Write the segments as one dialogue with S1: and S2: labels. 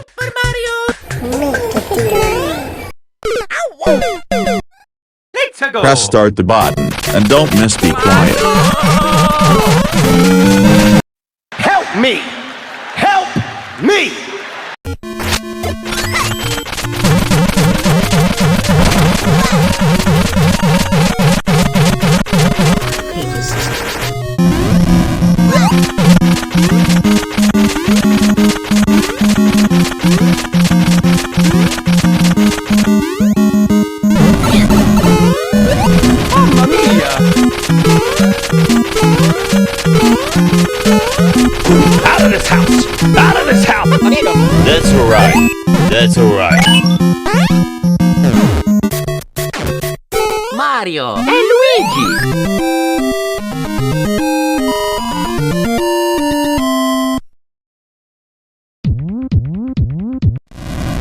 S1: Super Mario! Let's go!
S2: Press start the button, and don't miss be quiet.
S1: Help me! Help me! Mamma mia! Out of this house! Out of this house!
S2: That's alright. That's alright.
S3: Mario e Luigi!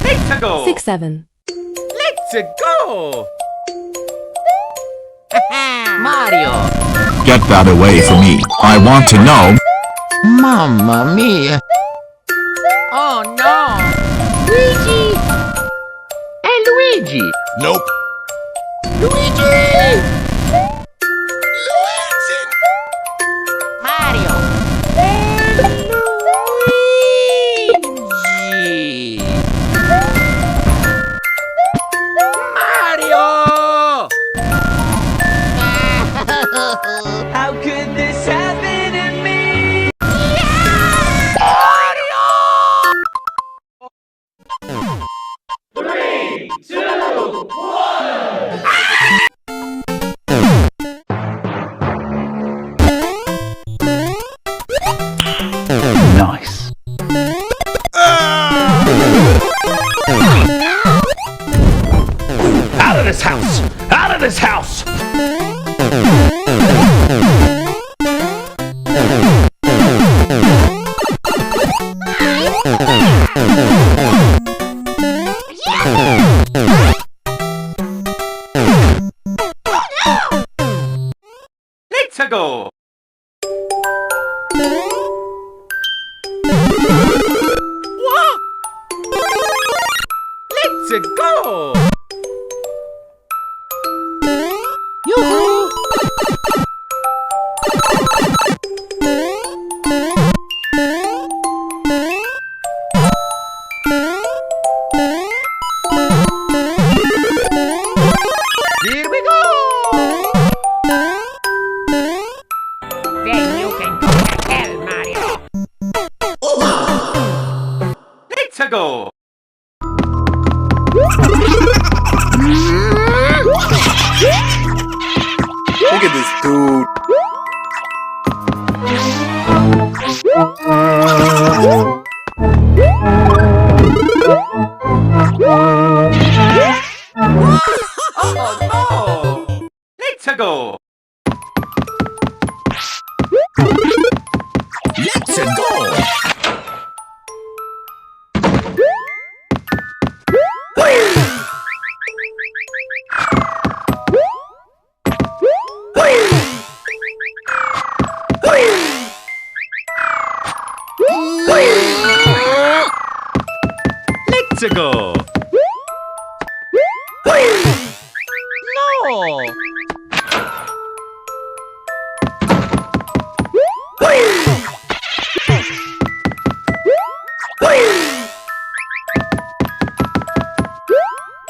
S1: Let's go!
S4: 6-7.
S1: Let's go!
S3: Mario!
S2: Get that away from me. I want to know.
S5: Mamma mia!
S3: Oh no! Luigi! È Luigi!
S2: Nope.
S3: Luigi! Mario! Luigi! Mario!
S1: How could this happen to me?
S2: Nice.
S1: Out of this house! Out of this house! Let's go! What? Let's go!
S3: Yoo-hoo!
S1: Here we go!
S3: Then you can go to hell, Mario!
S1: Let's go!
S6: Look at this dude.
S1: Oh no! Let's go!
S2: Let's go.
S1: Let's go!
S3: No!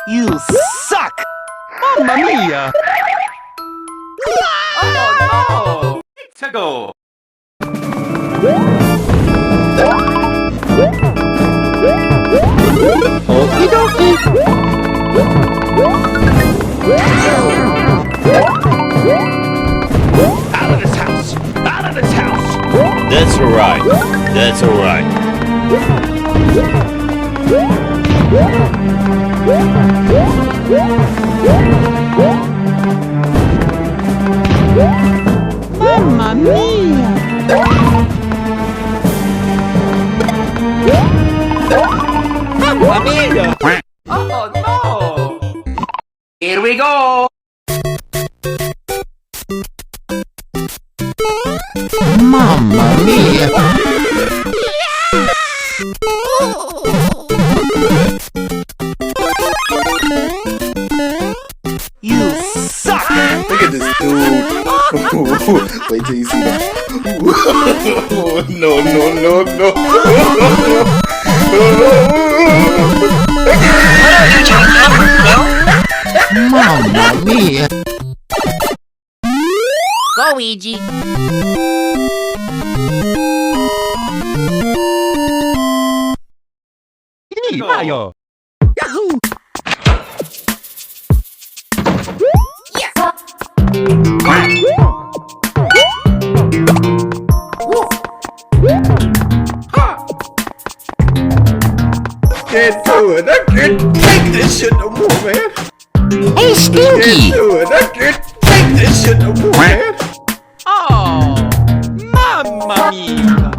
S1: You suck! Mamma mia! Oh no! Let's go!
S3: Okie dokie!
S1: Out of this house! Out of this house!
S2: That's alright. That's alright.
S5: Mamma mia!
S1: Mamma mia! Oh no! Here we go!
S5: Mamma mia! mia.
S3: Go, Luigi.
S1: Mario.
S5: Yahoo!
S6: Can't do it. I can't take this shit no more, man.
S5: Hey,
S6: Can't
S5: Stinky!
S6: do it. I can't take this shit no more, man.
S1: Oh, mamma mia.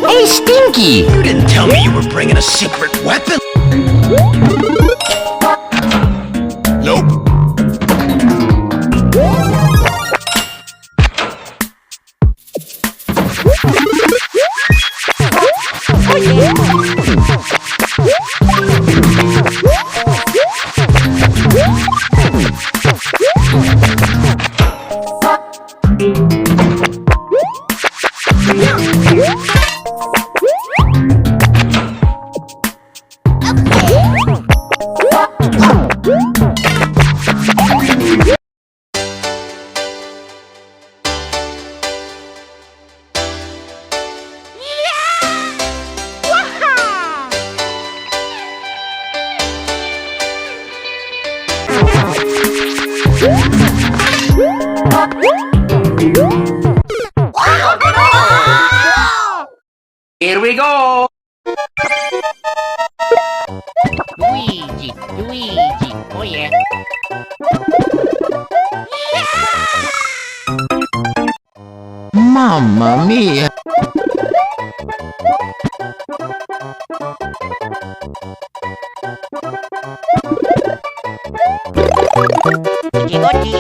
S5: Hey, Stinky!
S4: You didn't tell me you were bringing a secret weapon. Nope.
S1: Here we go.
S3: Luigi. Luigi. Oh, yeah.
S5: Mamma mia!
S3: Gigotti.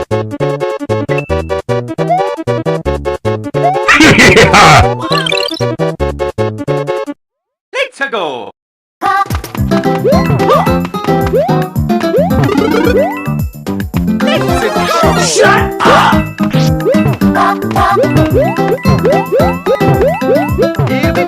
S1: Let's go. Shut up.
S5: Here we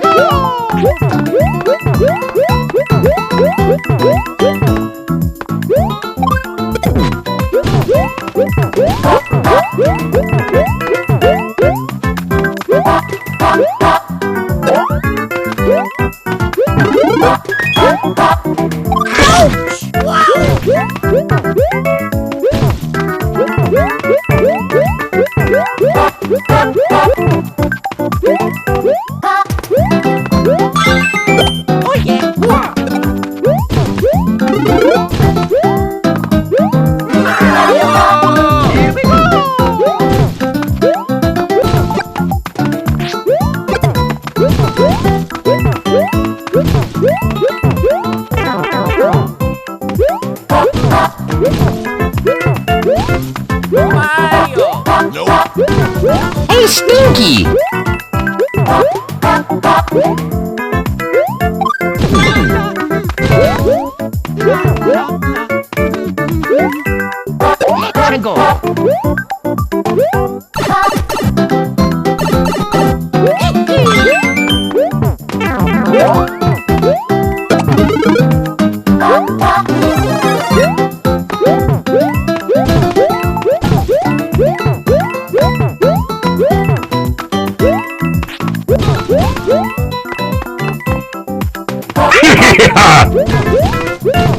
S3: Oh, yeah.
S1: Mario.
S4: Nope.
S5: Hey, Stinky!
S3: Let's go.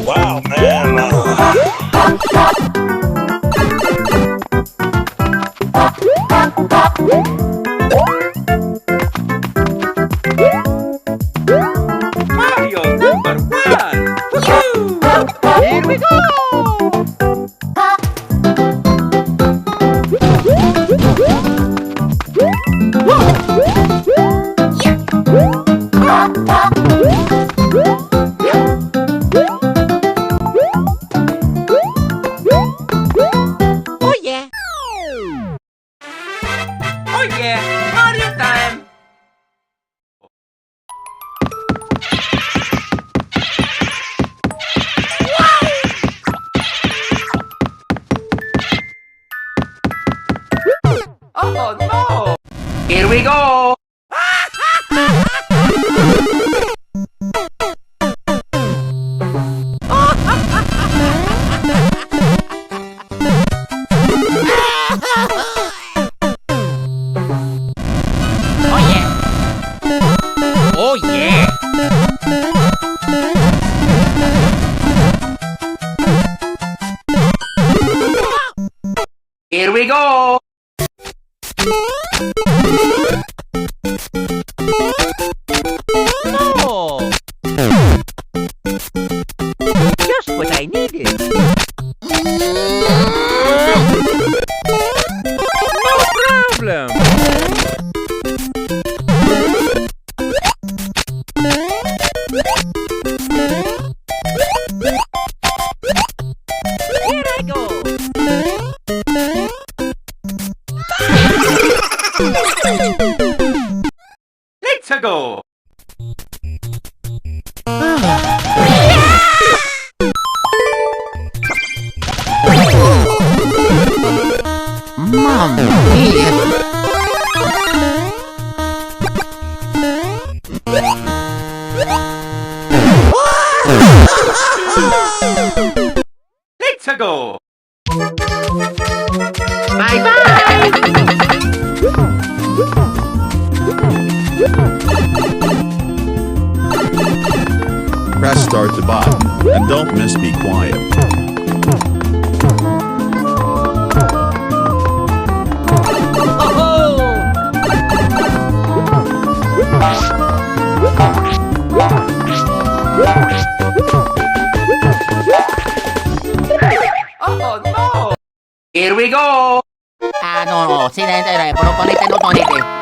S4: Wow, man.
S1: Mario number one.
S5: Here we go!
S3: Oh, yeah.
S1: Oh yeah, Mario time. Oh no! Here we go!
S3: Oh yeah! Oh yeah!
S1: Here we go!
S3: Oh! Just what I needed. No problem. Here I go.
S1: Let's go!
S5: Mamma mia.
S1: Let's go!
S3: Bye bye.
S2: Press start the button, and don't miss be quiet.
S1: Oh no! Here we go!
S5: Ah, no, no, silente, proponete, no ponete.